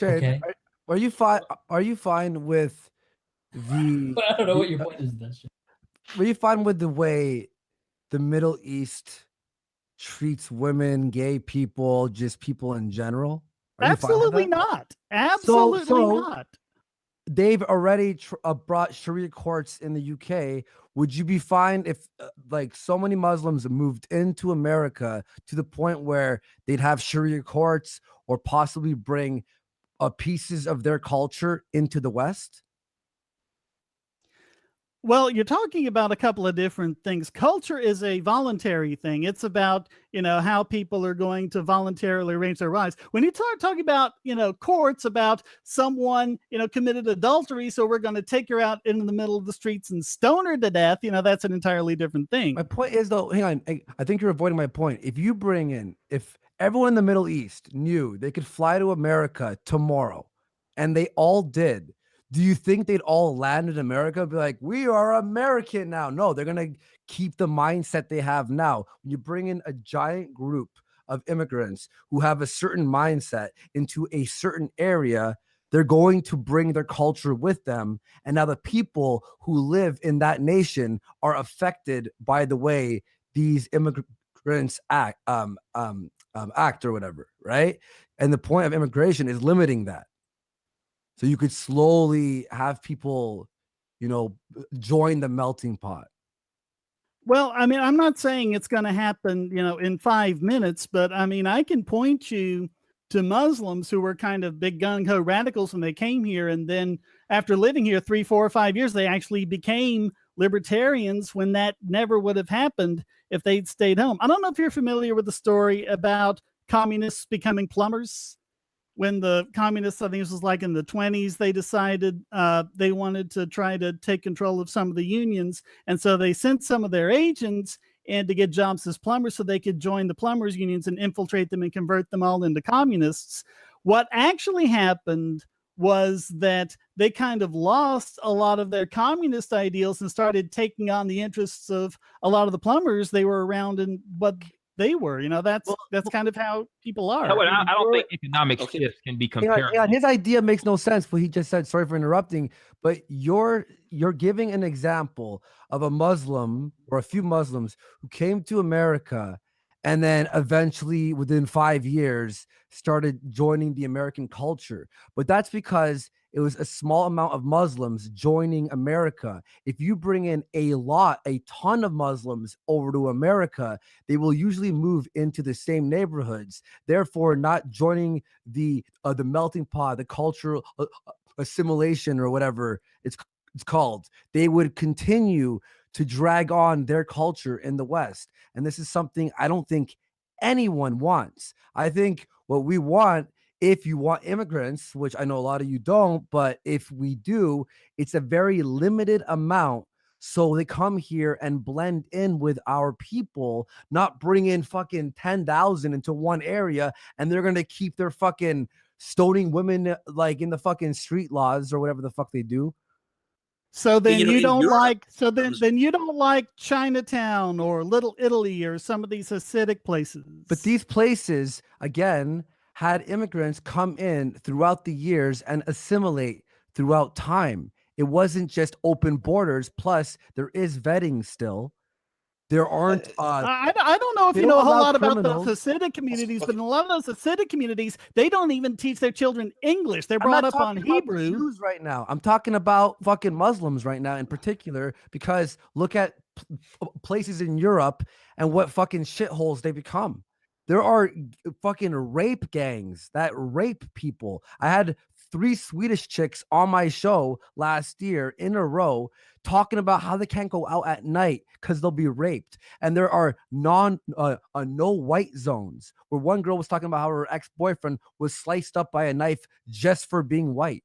Shane, Okay. are you fine? Are you fine with the? But I don't know what your point is. Then. Are you fine with the way the Middle East treats women, gay people, just people in general? Are you fine with Absolutely that? not. So, Absolutely so not. they've already brought Sharia courts in the UK. Would you be fine if, like, so many Muslims moved into America to the point where they'd have Sharia courts or possibly bring pieces of their culture into the West? Well, you're talking about a couple of different things. Culture is a voluntary thing. It's about, how people are going to voluntarily arrange their lives. When you start talking about, courts, about someone, committed adultery, so we're going to take her out into the middle of the streets and stone her to death, that's an entirely different thing. My point is, though, hang on. I think you're avoiding my point. If everyone in the Middle East knew they could fly to America tomorrow, and they all did, do you think they'd all land in America and be like, we are American now? No, they're going to keep the mindset they have now. When you bring in a giant group of immigrants who have a certain mindset into a certain area, they're going to bring their culture with them. And now the people who live in that nation are affected by the way these immigrants act or whatever, right? And the point of immigration is limiting that. So you could slowly have people, join the melting pot. Well, I mean, I'm not saying it's going to happen, in 5 minutes, but I mean, I can point you to Muslims who were kind of big gung ho radicals when they came here. And then after living here 3, 4, or 5 years, they actually became libertarians when that never would have happened if they'd stayed home. I don't know if you're familiar with the story about communists becoming plumbers. When the communists, I think this was like in the 20s, they decided they wanted to try to take control of some of the unions. And so they sent some of their agents in to get jobs as plumbers so they could join the plumbers unions and infiltrate them and convert them all into communists. What actually happened was that they kind of lost a lot of their communist ideals and started taking on the interests of a lot of the plumbers they were around and what they were. That's kind of how people are. I don't think economic shifts can be compared. Hang on. His idea makes no sense. What he just said. Sorry for interrupting, but you're giving an example of a Muslim or a few Muslims who came to America and then eventually within 5 years started joining the American culture. But that's because it was a small amount of Muslims joining America. If you bring in a ton of Muslims over to America, they will usually move into the same neighborhoods, therefore not joining the melting pot, the cultural assimilation or whatever it's called. They would continue to drag on their culture in the West. And this is something I don't think anyone wants. I think what we want, if you want immigrants, which I know a lot of you don't, but if we do, it's a very limited amount. So they come here and blend in with our people, not bring in fucking 10,000 into one area. And they're going to keep their fucking stoning women like in the fucking street laws or whatever the fuck they do. So then you don't like, then you don't like Chinatown or Little Italy or some of these Hasidic places. But these places, again, had immigrants come in throughout the years and assimilate throughout time. It wasn't just open borders. Plus, there is vetting still. There aren't. I don't know if you know a whole lot about those Hasidic communities, but in a lot of those Hasidic communities, they don't even teach their children English. They're brought up on Hebrew. Jews right now. I'm talking about fucking Muslims right now in particular, because look at places in Europe and what fucking shitholes they become. There are fucking rape gangs that rape people. I had 3 Swedish chicks on my show last year in a row talking about how they can't go out at night because they'll be raped. And there are no white zones where one girl was talking about how her ex-boyfriend was sliced up by a knife just for being white.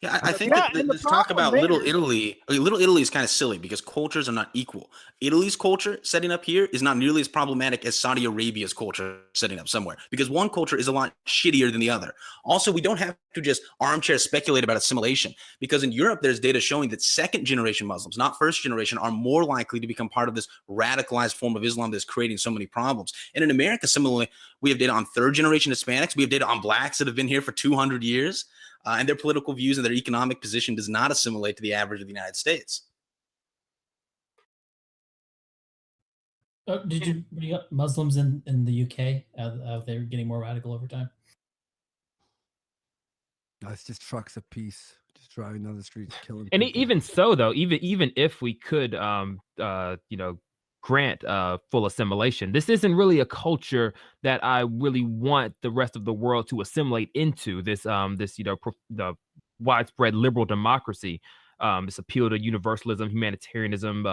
Yeah, I think that this talk about Little Italy is kind of silly because cultures are not equal. Italy's culture setting up here is not nearly as problematic as Saudi Arabia's culture setting up somewhere because one culture is a lot shittier than the other. Also, we don't have to just armchair speculate about assimilation because in Europe, there's data showing that second generation Muslims, not first generation, are more likely to become part of this radicalized form of Islam that's creating so many problems. And in America, similarly, we have data on third generation Hispanics. We have data on blacks that have been here for 200 years. And their political views and their economic position does not assimilate to the average of the United States. Did you bring up Muslims in the UK? They're getting more radical over time. No, it's just trucks apiece, just driving down the streets, killing. And people. even so, though, even if we could, grant full assimilation, this isn't really a culture that I really want the rest of the world to assimilate into. This the widespread liberal democracy, this appeal to universalism, humanitarianism,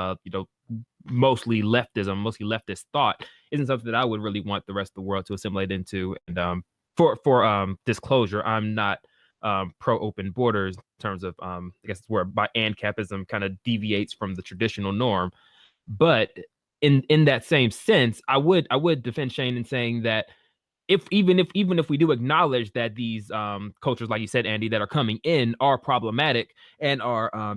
mostly leftism, mostly leftist thought, isn't something that I would really want the rest of the world to assimilate into. And for disclosure, I'm not pro open borders in terms of I guess it's where by ANCAPism kind of deviates from the traditional norm. But in that same sense, I would defend Shane in saying that even if we do acknowledge that these cultures, like you said, Andy, that are coming in are problematic and are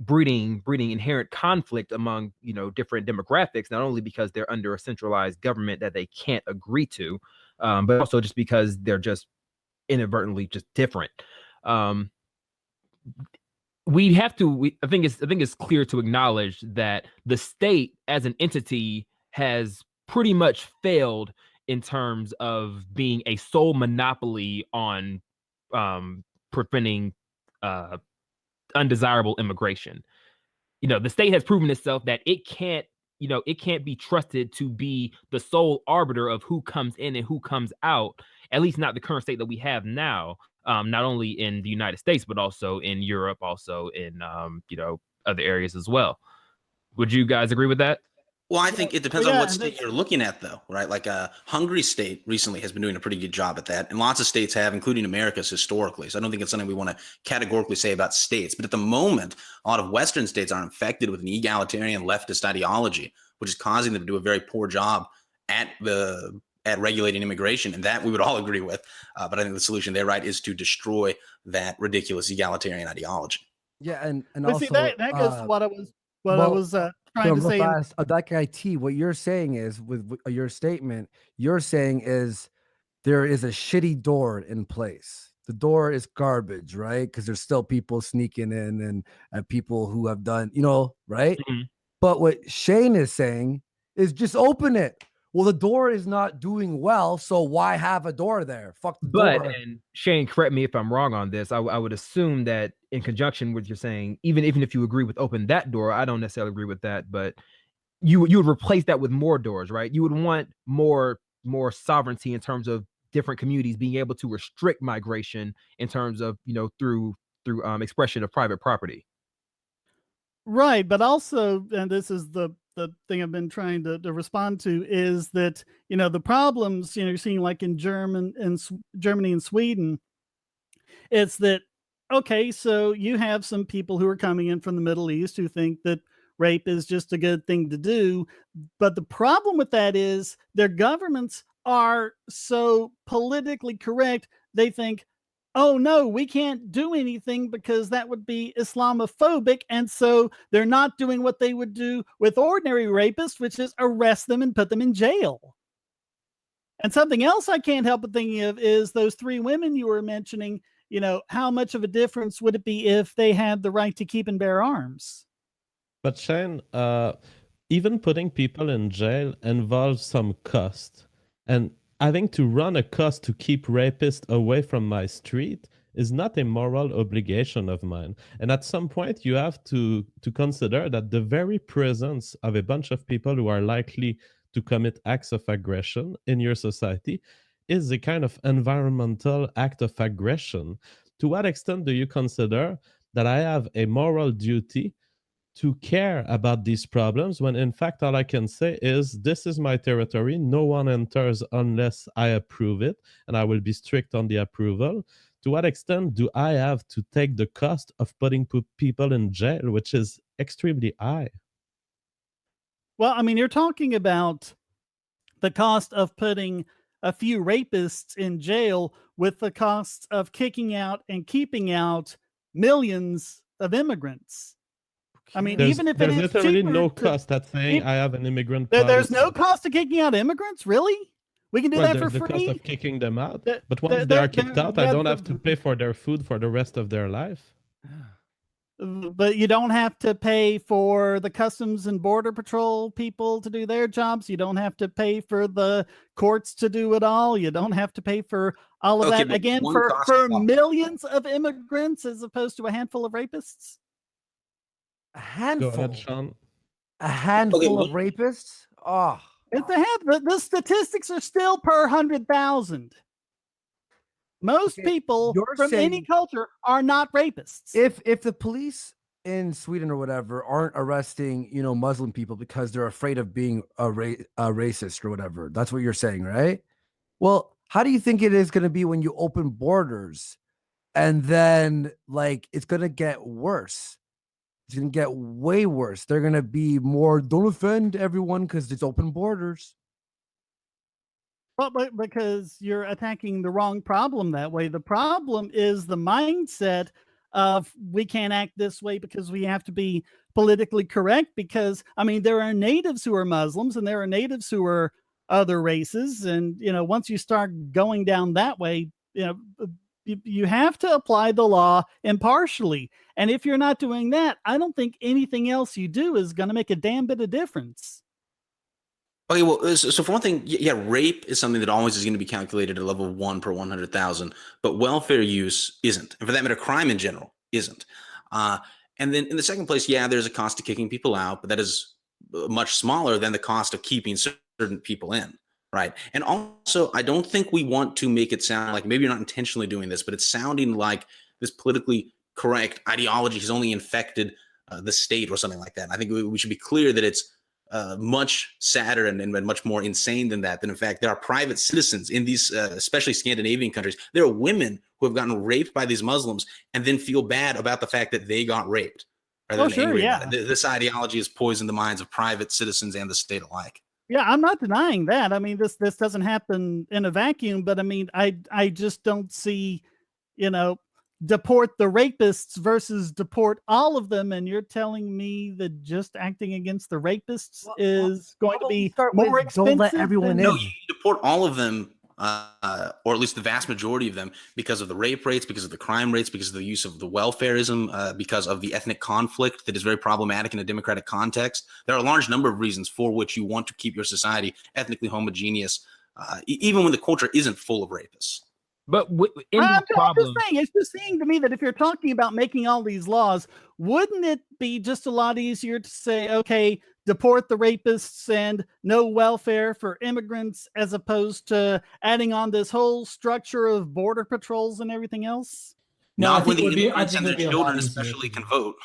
breeding inherent conflict among different demographics, not only because they're under a centralized government that they can't agree to, but also just because they're just inadvertently just different. We have to. I think it's clear to acknowledge that the state as an entity has pretty much failed in terms of being a sole monopoly on preventing undesirable immigration. The state has proven itself that it can't be trusted to be the sole arbiter of who comes in and who comes out, at least not the current state that we have now, not only in the United States, but also in Europe, also in, other areas as well. Would you guys agree with that? Well, I think it depends on what state you're looking at, though, right? Like Hungary's state recently has been doing a pretty good job at that. And lots of states have, including America's historically. So I don't think it's something we want to categorically say about states. But at the moment, a lot of Western states are infected with an egalitarian leftist ideology, which is causing them to do a very poor job at regulating immigration. And that we would all agree with. But I think the solution there, right, is to destroy that ridiculous egalitarian ideology. Yeah, and But also see, that goes to what I was trying to say. That guy T, what you're saying is with your statement, you're saying is there is a shitty door in place. The door is garbage, right? Because there's still people sneaking in and people who have done, right? Mm-hmm. But what Shane is saying is just open it. Well, the door is not doing well, so why have a door there? Fuck the door. And Shane, correct me if I'm wrong on this. I would assume that in conjunction with you're saying, even if you agree with open that door, I don't necessarily agree with that, but you would replace that with more doors, right? You would want more sovereignty in terms of different communities being able to restrict migration in terms of through expression of private property. Right, but also, and this is the thing I've been trying to respond to, is that the problems you're seeing like in Germany and Sweden. It's that, okay, so you have some people who are coming in from the Middle East who think that rape is just a good thing to do, but the problem with that is their governments are so politically correct. They think, oh no, we can't do anything because that would be Islamophobic. And so they're not doing what they would do with ordinary rapists, which is arrest them and put them in jail. And something else I can't help but thinking of is those 3 women you were mentioning. How much of a difference would it be if they had the right to keep and bear arms? But Shane, even putting people in jail involves some cost. And having to run a cost to keep rapists away from my street is not a moral obligation of mine. And at some point, you have to consider that the very presence of a bunch of people who are likely to commit acts of aggression in your society is a kind of environmental act of aggression. To what extent do you consider that I have a moral duty to care about these problems when in fact all I can say is this is my territory, no one enters unless I approve it, and I will be strict on the approval. to what extent do I have to take the cost of putting people in jail, which is extremely high? Well, I mean, you're talking about the cost of putting a few rapists in jail with the costs of kicking out and keeping out millions of immigrants. I mean, even if it there's is literally cheaper no to- cost at saying if- I have an immigrant there's policy. no cost to kicking out immigrants, really? We can do Well, that for there's the cost free. of kicking them out, The- but once the- they are the- kicked out, yeah, I don't have to pay for their food for the rest of their life. But you don't have to pay for the Customs and Border Patrol people to do their jobs. You don't have to pay for the courts to do it all. You don't have to pay for all of Okay, that but again one for cost involved. millions of immigrants as opposed to a handful of rapists. A Go handful. ahead, Sean. A handful of well- rapists. Oh, It's the statistics are still per 100,000. Most Okay, people you're from any saying- culture are not rapists. if the police in Sweden or whatever aren't arresting, Muslim people because they're afraid of being a racist or whatever, that's what you're saying, right? Well, how do you think it is going to be when you open borders and then like it's going to get worse? It's going to get way worse. They're going to be more, don't offend everyone because it's open borders. Well, but because you're attacking the wrong problem that way. The problem is the mindset of we can't act this way because we have to be politically correct. Because, I mean, there are natives who are Muslims and there are natives who are other races. And, once you start going down that way, you have to apply the law impartially. And if you're not doing that, I don't think anything else you do is going to make a damn bit of difference. Okay, well, so for one thing, yeah, rape is something that always is going to be calculated at a level of 1 per 100,000, but welfare use isn't. And for that matter, crime in general isn't. And then in the second place, yeah, there's a cost to kicking people out, but that is much smaller than the cost of keeping certain people in, right? And also, I don't think we want to make it sound like, maybe you're not intentionally doing this, but it's sounding like this politically correct ideology has only infected the state or something like that. And I think we should be clear that it's much sadder and much more insane than that. That in fact, there are private citizens in these, especially Scandinavian countries. There are women who have gotten raped by these Muslims and then feel bad about the fact that they got raped. Oh, sure, yeah. This ideology has poisoned the minds of private citizens and the state alike. Yeah, I'm not denying that. I mean, this doesn't happen in a vacuum, but I mean, I just don't see, deport the rapists versus deport all of them. And you're telling me that just acting against the rapists is going to be more expensive. Don't let everyone in. No, you deport all of them, or at least the vast majority of them, because of the rape rates, because of the crime rates, because of the use of the welfarism, because of the ethnic conflict that is very problematic in a democratic context. There are a large number of reasons for which you want to keep your society ethnically homogeneous, even when the culture isn't full of rapists. But I'm just saying, it's just saying to me that if you're talking about making all these laws, wouldn't it be just a lot easier to say, okay, deport the rapists and no welfare for immigrants, as opposed to adding on this whole structure of border patrols and everything else? No, Not I when think the it would be. I immigrants think and it their would be a lot children easier. especially can vote.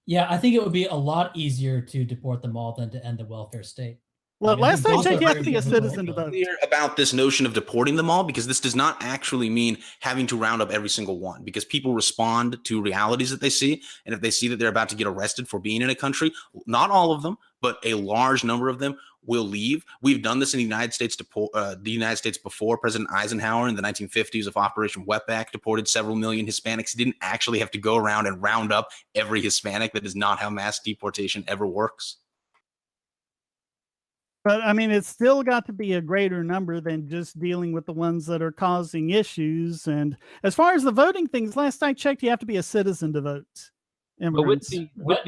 Yeah, I think it would be a lot easier to deport them all than to end the welfare state. Well, I mean, I last think I both checked, are you have very to be a difficult, citizen to but- vote. Clear about this notion of deporting them all, because this does not actually mean having to round up every single one, because people respond to realities that they see. And if they see that they're about to get arrested for being in a country, not all of them, but a large number of them will leave. We've done this in the United States before. President Eisenhower in the 1950s of Operation Wetback deported several million Hispanics. He didn't actually have to go around and round up every Hispanic. That is not how mass deportation ever works. But I mean, it's still got to be a greater number than just dealing with the ones that are causing issues. And as far as the voting things, last I checked, you have to be a citizen to vote. But with Immigrants. the What?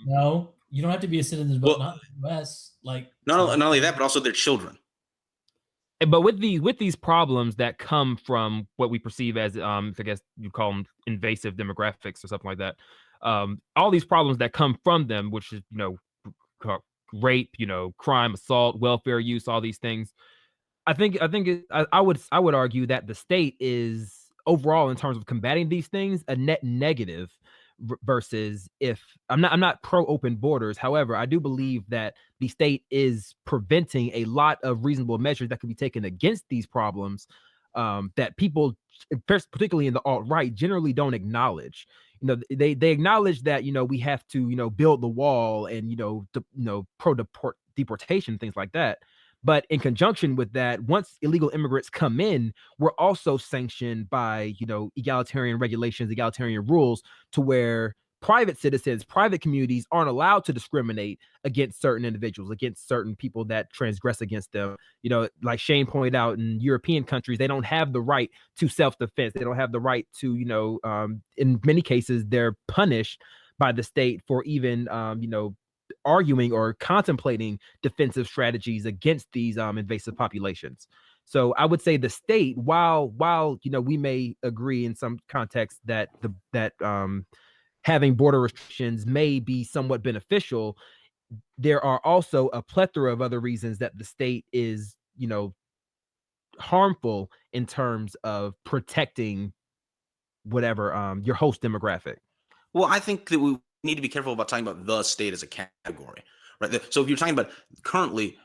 No, you don't have to be a citizen to vote. Not in the U.S. Like Not only that, but also their children. but with these problems that come from what we perceive as I guess you call them invasive demographics or something like that, all these problems that come from them, which is rape, crime, assault, welfare use, all these things. I would argue that the state is overall, in terms of combating these things, a net negative versus if I'm not pro open borders. However, I do believe that the state is preventing a lot of reasonable measures that can be taken against these problems that people, particularly in the alt-right, generally don't acknowledge. They acknowledge that we have to build the wall and pro deportation, things like that. But in conjunction with that, once illegal immigrants come in, we're also sanctioned by egalitarian regulations, egalitarian rules, to where private citizens, private communities aren't allowed to discriminate against certain individuals, against certain people that transgress against them. Like Shane pointed out, in European countries, they don't have the right to self-defense. They don't have the right to, in many cases, they're punished by the state for even, arguing or contemplating defensive strategies against these invasive populations. So I would say the state, while we may agree in some contexts that having border restrictions may be somewhat beneficial, there are also a plethora of other reasons that the state is, harmful in terms of protecting whatever your host demographic. Well, I think that we need to be careful about talking about the state as a category, right? So if you're talking about currently,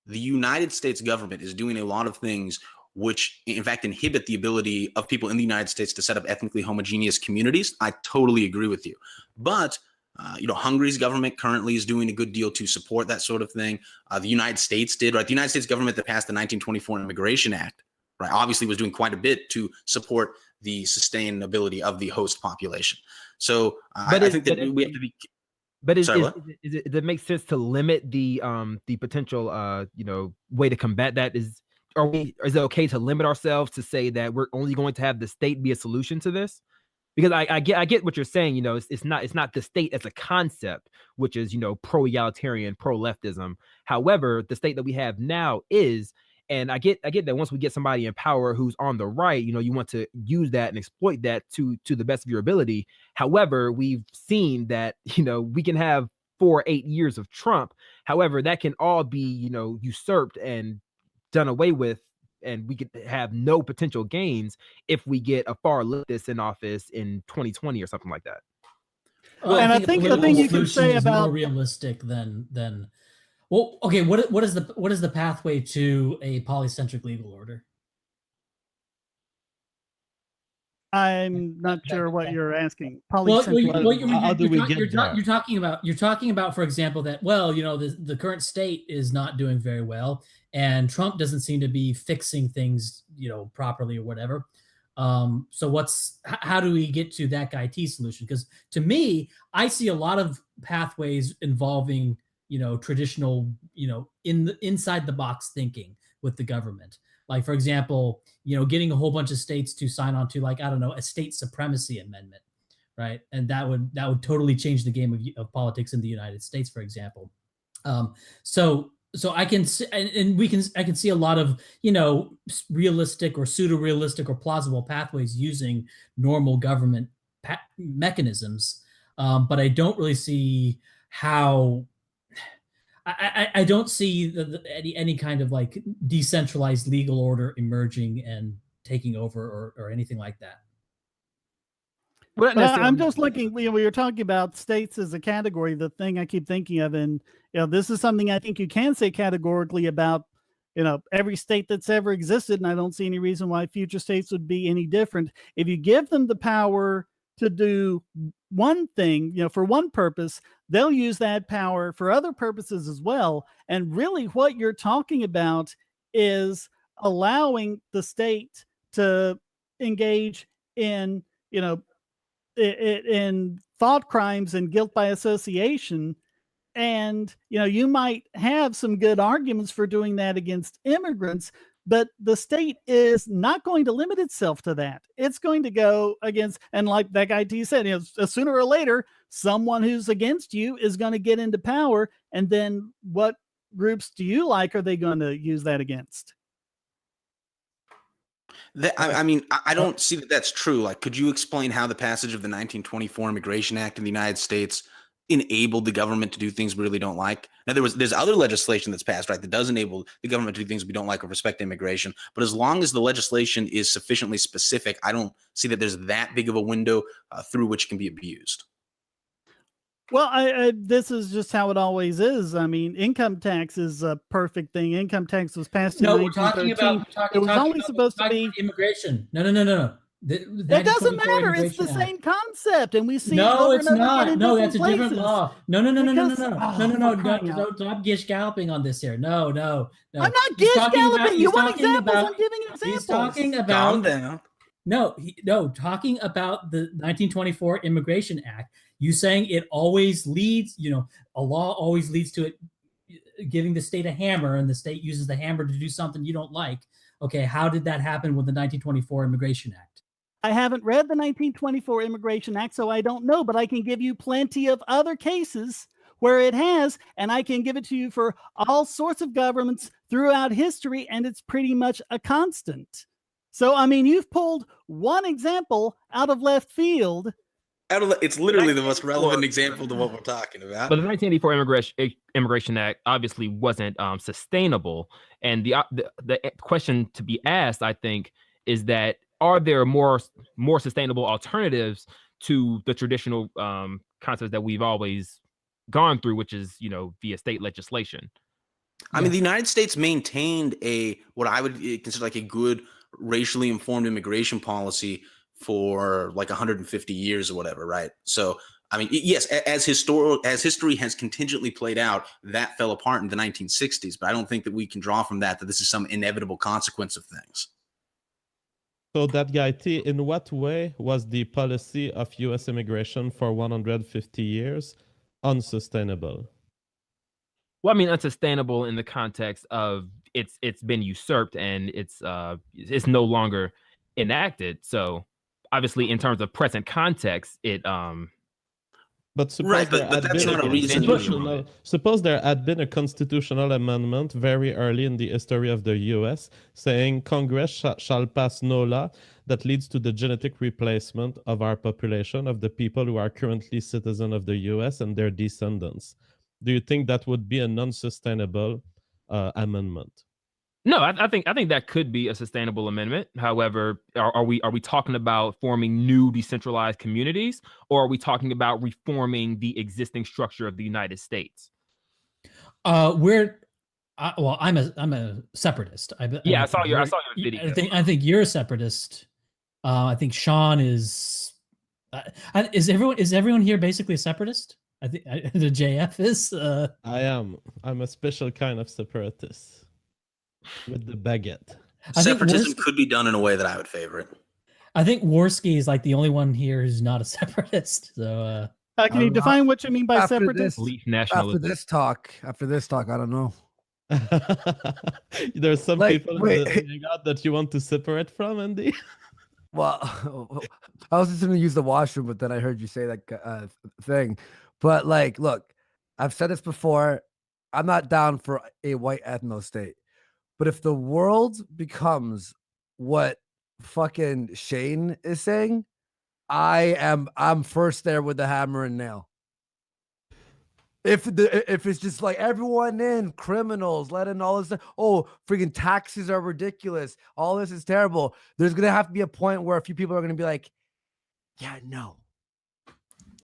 the United States government is doing a lot of things which in fact inhibit the ability of people in the United States to set up ethnically homogeneous communities. I totally agree with you. But Hungary's government currently is doing a good deal to support that sort of thing. The United States did, right? The United States government that passed the 1924 Immigration Act, right, obviously was doing quite a bit to support the sustainability of the host population. So I think that we have to be. But does it make sense to limit the potential way to combat that? Is it okay to limit ourselves to say that we're only going to have the state be a solution to this? Because I get what you're saying. It's not the state as a concept, which is pro-egalitarian, pro-leftism. However, the state that we have now is. And I get that once we get somebody in power who's on the right, you want to use that and exploit that to the best of your ability. However, we've seen that, we can have 4 or 8 years of Trump. However, that can all be, usurped and done away with. And we could have no potential gains if we get a far leftist in office in 2020 or something like that. Well, and I think the thing you can say about more realistic than. Well, okay. What is the pathway to a polycentric legal order? I'm not sure what you're asking. Polycentric. How do we get there? You're talking about, for example, that the current state is not doing very well, and Trump doesn't seem to be fixing things properly or whatever. So how do we get to that IT solution? Because to me, I see a lot of pathways involving traditional, inside the box thinking with the government. Like, for example, getting a whole bunch of states to sign on to, like, I don't know, a state supremacy amendment, right? And that would totally change the game of politics in the United States, for example. So I can see, I can see a lot of, realistic or pseudo-realistic or plausible pathways using normal government mechanisms. But I don't really see how. I don't see any kind of like decentralized legal order emerging and taking over or anything like that. Well, I'm just looking, we were talking about states as a category. The thing I keep thinking of, and this is something I think you can say categorically about every state that's ever existed, and I don't see any reason why future states would be any different. If you give them the power to do one thing, for one purpose, they'll use that power for other purposes as well. And really what you're talking about is allowing the state to engage in, in thought crimes and guilt by association. And, you might have some good arguments for doing that against immigrants, but the state is not going to limit itself to that. It's going to go against, and like that guy T said, sooner or later, someone who's against you is going to get into power. And then what groups do you like are they going to use that against? I don't see that that's true. Like, could you explain how the passage of the 1924 Immigration Act in the United States enabled the government to do things we really don't like? Now, there's other legislation that's passed, right, that does enable the government to do things we don't like with respect to immigration. But as long as the legislation is sufficiently specific, I don't see that there's that big of a window through which it can be abused. Well, this is just how it always is. I mean, income tax is a perfect thing. Income tax was passed in No, we're 1913. It was only supposed to be immigration. No. It doesn't matter. It's the same concept, and we see it No, over it's and over again not. in No, different that's a places. different law. No. Because- oh, for crying out. Don't stop gish galloping on this here. No. I'm not gish galloping. You want examples? I'm giving examples. He's talking Calm about down. talking about the 1924 Immigration Act. You saying it always leads, a law always leads to it giving the state a hammer, and the state uses the hammer to do something you don't like. Okay, how did that happen with the 1924 Immigration Act? I haven't read the 1924 Immigration Act, so I don't know, but I can give you plenty of other cases where it has, and I can give it to you for all sorts of governments throughout history, and it's pretty much a constant. So, I mean, you've pulled one example out of left field. It's literally the most relevant example to what we're talking about. But the 1984 Immigration Act obviously wasn't sustainable, and the question to be asked, I think, is that are there more sustainable alternatives to the traditional concepts that we've always gone through, which is via state legislation? I mean, the United States maintained what I would consider like a good racially informed immigration policy for like 150 years or whatever, right? So, I mean, yes, as history has contingently played out, that fell apart in the 1960s, but I don't think that we can draw from that this is some inevitable consequence of things. So that guy T, in what way was the policy of U.S. immigration for 150 years unsustainable? Well, I mean, unsustainable in the context of it's been usurped and it's no longer enacted. So obviously, in terms of present context, it But suppose right, but that's not a reason. Suppose there had been a constitutional amendment very early in the history of the U.S. saying Congress shall pass no law that leads to the genetic replacement of our population, of the people who are currently citizens of the U.S. and their descendants. Do you think that would be a non-sustainable amendment? No, I think that could be a sustainable amendment. However, are we talking about forming new decentralized communities, or are we talking about reforming the existing structure of the United States? I'm a separatist. I saw your video. I think you're a separatist. I think Sean is. Is everyone here basically a separatist? I think the JF is. I am. I'm a special kind of separatist. With the baguette. Separatism could be done in a way that I would favor it. I think Worski is like the only one here who's not a separatist. So, can you define what you mean by separatist? Nationalist. After this talk, I don't know. There's some people that you want to separate from, Andy. Well, I was just going to use the washroom, but then I heard you say that thing. But look, I've said this before. I'm not down for a white ethno state. But if the world becomes what fucking Shane is saying, I'm first there with the hammer and nail. If it's just like everyone in, criminals, let in all this stuff, freaking taxes are ridiculous, all this is terrible. There's gonna have to be a point where a few people are gonna be like, yeah, no,